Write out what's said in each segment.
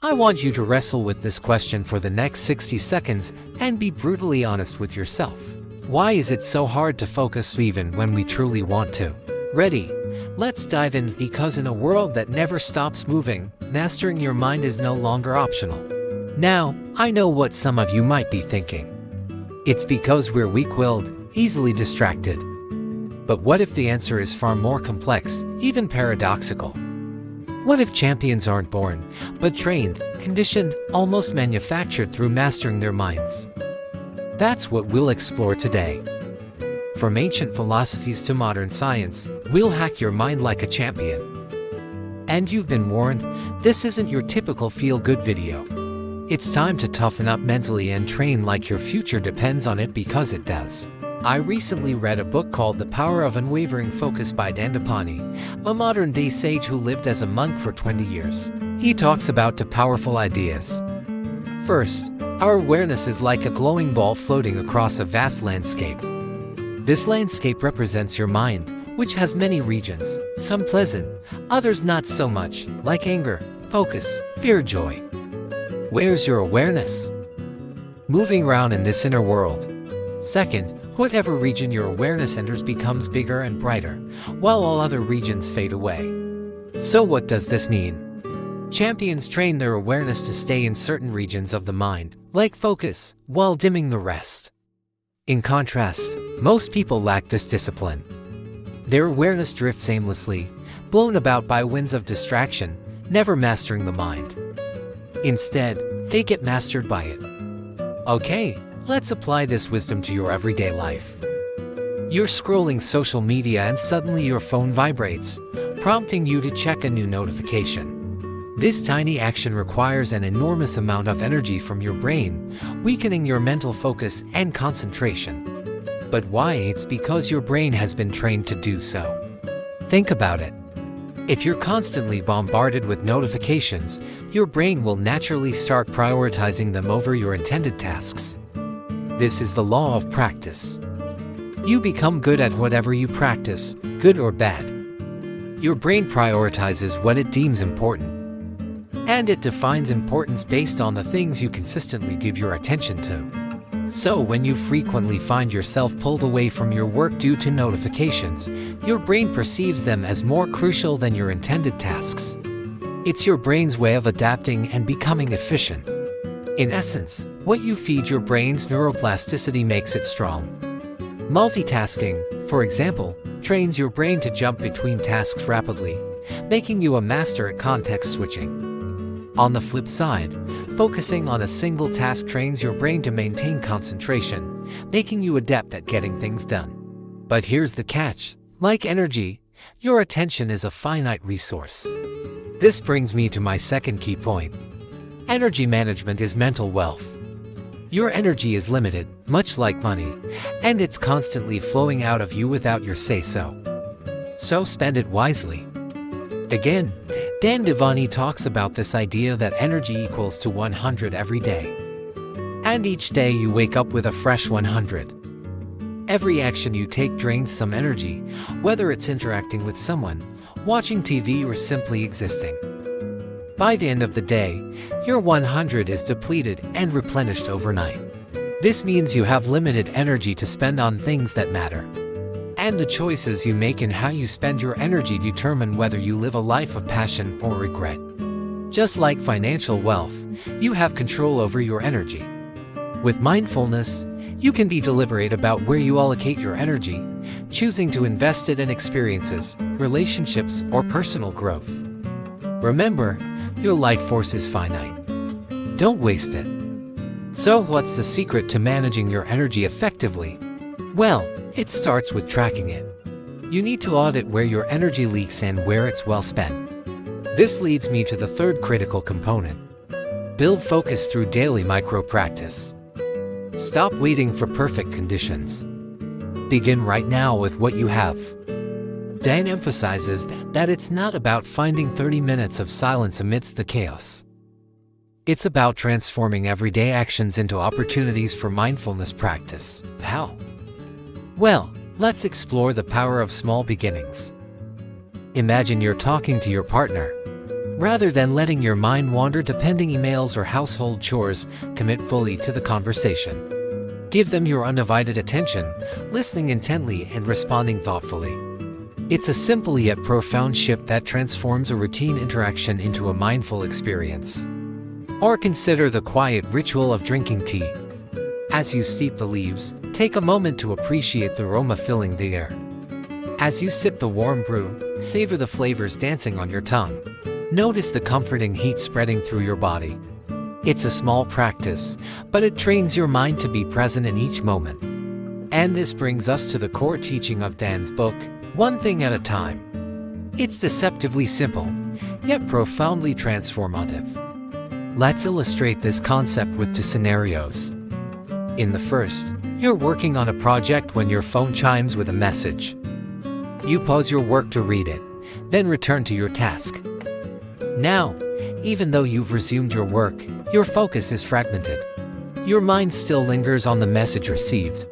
I want you to wrestle with this question for the next 60 seconds and be brutally honest with yourself. Why is it so hard to focus even when we truly want to? Ready? Let's dive in, because in a world that never stops moving, mastering your mind is no longer optional. Now, I know what some of you might be thinking. It's because we're weak-willed, easily distracted. But what if the answer is far more complex, even paradoxical? What if champions aren't born, but trained, conditioned, almost manufactured through mastering their minds? That's what we'll explore today. From ancient philosophies to modern science, we'll hack your mind like a champion. And you've been warned, this isn't your typical feel-good video. It's time to toughen up mentally and train like your future depends on it, because it does. I recently read a book called The Power of Unwavering Focus by Dandapani, a modern-day sage who lived as a monk for 20 years. He talks about two powerful ideas. First, our awareness is like a glowing ball floating across a vast landscape. This landscape represents your mind, which has many regions, some pleasant, others not so much, like anger, focus, fear, joy. Where's your awareness? Moving around in this inner world. Second, whatever region your awareness enters becomes bigger and brighter, while all other regions fade away. So what does this mean? Champions train their awareness to stay in certain regions of the mind, like focus, while dimming the rest. In contrast, most people lack this discipline. Their awareness drifts aimlessly, blown about by winds of distraction, never mastering the mind. Instead, they get mastered by it. Okay, let's apply this wisdom to your everyday life. You're scrolling social media and suddenly your phone vibrates, prompting you to check a new notification. This tiny action requires an enormous amount of energy from your brain, weakening your mental focus and concentration. But why? It's because your brain has been trained to do so. Think about it. If you're constantly bombarded with notifications, your brain will naturally start prioritizing them over your intended tasks. This is the law of practice. You become good at whatever you practice, good or bad. Your brain prioritizes what it deems important. And it defines importance based on the things you consistently give your attention to. So when you frequently find yourself pulled away from your work due to notifications, your brain perceives them as more crucial than your intended tasks. It's your brain's way of adapting and becoming efficient. In essence, what you feed your brain's neuroplasticity makes it strong. Multitasking, for example, trains your brain to jump between tasks rapidly, making you a master at context switching. On the flip side, focusing on a single task trains your brain to maintain concentration, making you adept at getting things done. But here's the catch. Like energy, your attention is a finite resource. This brings me to my second key point. Energy management is mental wealth. Your energy is limited, much like money, and it's constantly flowing out of you without your say-so. So spend it wisely. Again, Dandapani talks about this idea that energy equals to 100 every day. And each day you wake up with a fresh 100. Every action you take drains some energy, whether it's interacting with someone, watching TV, or simply existing. By the end of the day, your 100 is depleted and replenished overnight. This means you have limited energy to spend on things that matter. And the choices you make in how you spend your energy determine whether you live a life of passion or regret. Just like financial wealth, you have control over your energy. With mindfulness, you can be deliberate about where you allocate your energy, choosing to invest it in experiences, relationships, or personal growth. Remember, your life force is finite. Don't waste it. So what's the secret to managing your energy effectively? Well, it starts with tracking it. You need to audit where your energy leaks and where it's well spent. This leads me to the third critical component. Build focus through daily micro-practice. Stop waiting for perfect conditions. Begin right now with what you have. Dan emphasizes that it's not about finding 30 minutes of silence amidst the chaos. It's about transforming everyday actions into opportunities for mindfulness practice. How? Well, let's explore the power of small beginnings. Imagine you're talking to your partner. Rather than letting your mind wander to pending emails or household chores, commit fully to the conversation. Give them your undivided attention, listening intently and responding thoughtfully. It's a simple yet profound shift that transforms a routine interaction into a mindful experience. Or consider the quiet ritual of drinking tea. As you steep the leaves, take a moment to appreciate the aroma filling the air. As you sip the warm brew, savor the flavors dancing on your tongue. Notice the comforting heat spreading through your body. It's a small practice, but it trains your mind to be present in each moment. And this brings us to the core teaching of Dan's book, One Thing at a Time. It's deceptively simple, yet profoundly transformative. Let's illustrate this concept with two scenarios. In the first, you're working on a project when your phone chimes with a message. You pause your work to read it, then return to your task. Now, even though you've resumed your work, your focus is fragmented. Your mind still lingers on the message received.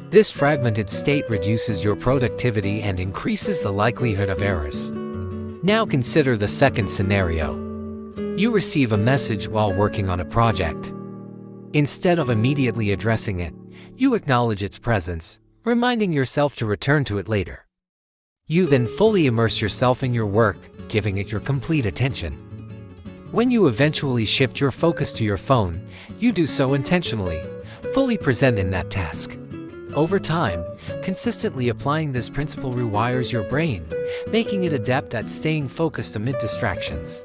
This fragmented state reduces your productivity and increases the likelihood of errors. Now consider the second scenario. You receive a message while working on a project. Instead of immediately addressing it, you acknowledge its presence, reminding yourself to return to it later. You then fully immerse yourself in your work, giving it your complete attention. When you eventually shift your focus to your phone, you do so intentionally, fully present in that task. Over time, consistently applying this principle rewires your brain, making it adept at staying focused amid distractions.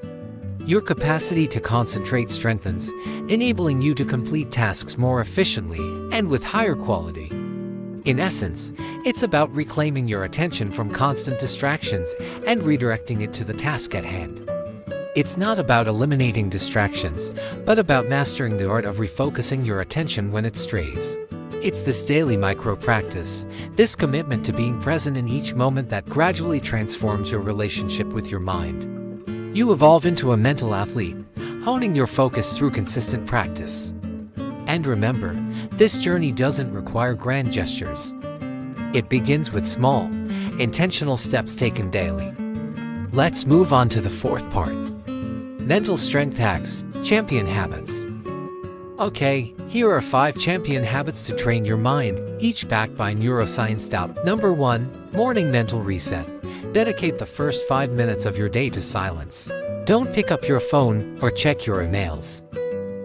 Your capacity to concentrate strengthens, enabling you to complete tasks more efficiently and with higher quality. In essence, it's about reclaiming your attention from constant distractions and redirecting it to the task at hand. It's not about eliminating distractions, but about mastering the art of refocusing your attention when it strays. It's this daily micro-practice, this commitment to being present in each moment that gradually transforms your relationship with your mind. You evolve into a mental athlete, honing your focus through consistent practice. And remember, this journey doesn't require grand gestures. It begins with small, intentional steps taken daily. Let's move on to the fourth part. Mental strength hacks, champion habits. Okay, here are 5 champion habits to train your mind, each backed by neuroscience. Number 1, morning mental reset. Dedicate the first 5 minutes of your day to silence. Don't pick up your phone or check your emails.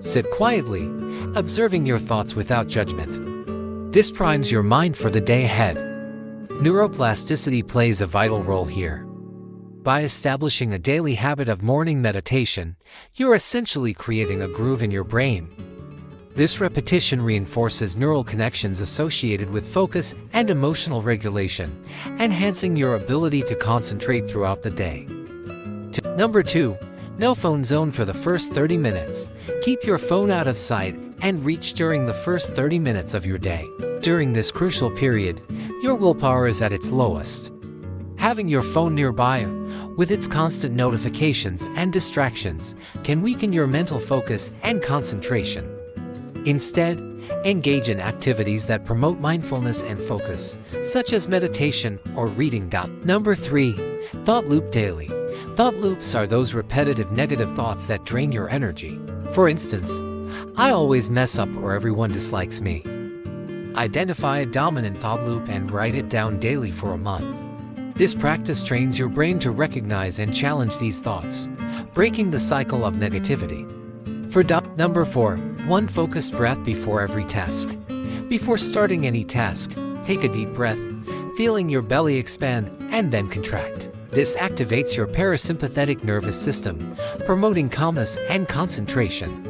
Sit quietly, observing your thoughts without judgment. This primes your mind for the day ahead. Neuroplasticity plays a vital role here. By establishing a daily habit of morning meditation, you're essentially creating a groove in your brain. This repetition reinforces neural connections associated with focus and emotional regulation, enhancing your ability to concentrate throughout the day. Number 2, no phone zone for the first 30 minutes. Keep your phone out of sight and reach during the first 30 minutes of your day. During this crucial period, your willpower is at its lowest. Having your phone nearby, with its constant notifications and distractions, can weaken your mental focus and concentration. Instead, engage in activities that promote mindfulness and focus, such as meditation or reading. Number 3, thought loop daily. Thought loops are those repetitive negative thoughts that drain your energy. For instance, I always mess up or everyone dislikes me. Identify a dominant thought loop and write it down daily for a month. This practice trains your brain to recognize and challenge these thoughts, breaking the cycle of negativity. Number 4, 1 focused breath before every task. Before starting any task, take a deep breath, feeling your belly expand and then contract. This activates your parasympathetic nervous system, promoting calmness and concentration.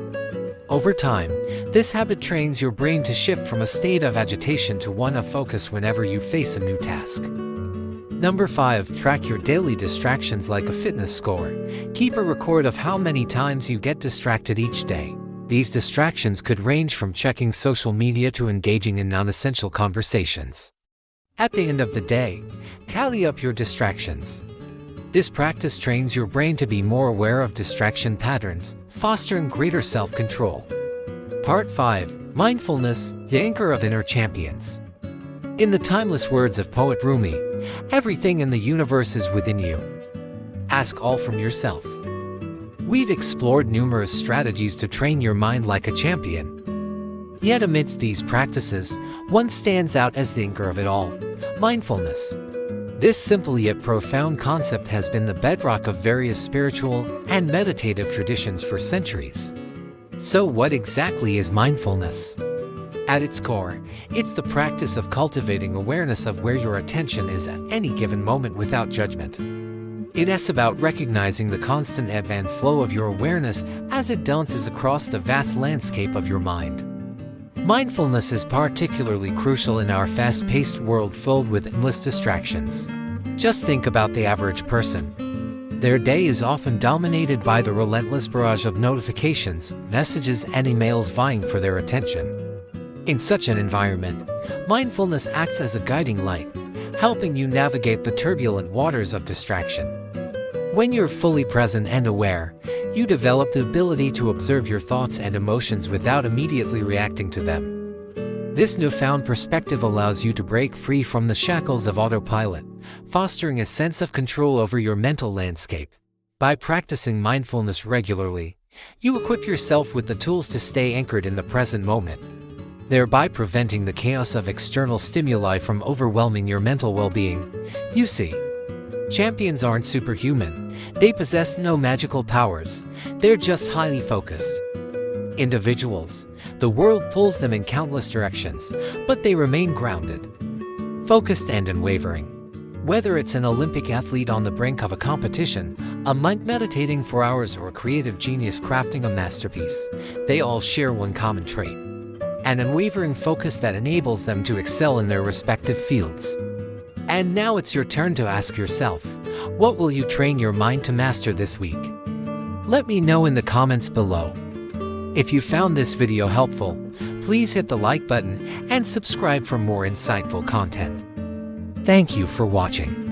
Over time, this habit trains your brain to shift from a state of agitation to one of focus whenever you face a new task. Number 5, track your daily distractions like a fitness score. Keep a record of how many times you get distracted each day. These distractions could range from checking social media to engaging in non-essential conversations. At the end of the day, tally up your distractions. This practice trains your brain to be more aware of distraction patterns, fostering greater self-control. Part 5, Mindfulness, the anchor of inner champions. In the timeless words of poet Rumi, everything in the universe is within you. Ask all from yourself. We've explored numerous strategies to train your mind like a champion. Yet amidst these practices, one stands out as the anchor of it all: mindfulness. This simple yet profound concept has been the bedrock of various spiritual and meditative traditions for centuries. So what exactly is mindfulness? At its core, it's the practice of cultivating awareness of where your attention is at any given moment without judgment. It is about recognizing the constant ebb and flow of your awareness as it dances across the vast landscape of your mind. Mindfulness is particularly crucial in our fast-paced world filled with endless distractions. Just think about the average person. Their day is often dominated by the relentless barrage of notifications, messages, and emails vying for their attention. In such an environment, mindfulness acts as a guiding light, helping you navigate the turbulent waters of distraction. When you're fully present and aware, you develop the ability to observe your thoughts and emotions without immediately reacting to them. This newfound perspective allows you to break free from the shackles of autopilot, fostering a sense of control over your mental landscape. By practicing mindfulness regularly, you equip yourself with the tools to stay anchored in the present moment, thereby preventing the chaos of external stimuli from overwhelming your mental well-being. You see, champions aren't superhuman. They possess no magical powers. They're just highly focused individuals. The world pulls them in countless directions, but they remain grounded, focused, and unwavering. Whether it's an Olympic athlete on the brink of a competition, a monk meditating for hours, or a creative genius crafting a masterpiece, they all share one common trait: an unwavering focus that enables them to excel in their respective fields. And now it's your turn to ask yourself, what will you train your mind to master this week? Let me know in the comments below. If you found this video helpful, please hit the like button and subscribe for more insightful content. Thank you for watching.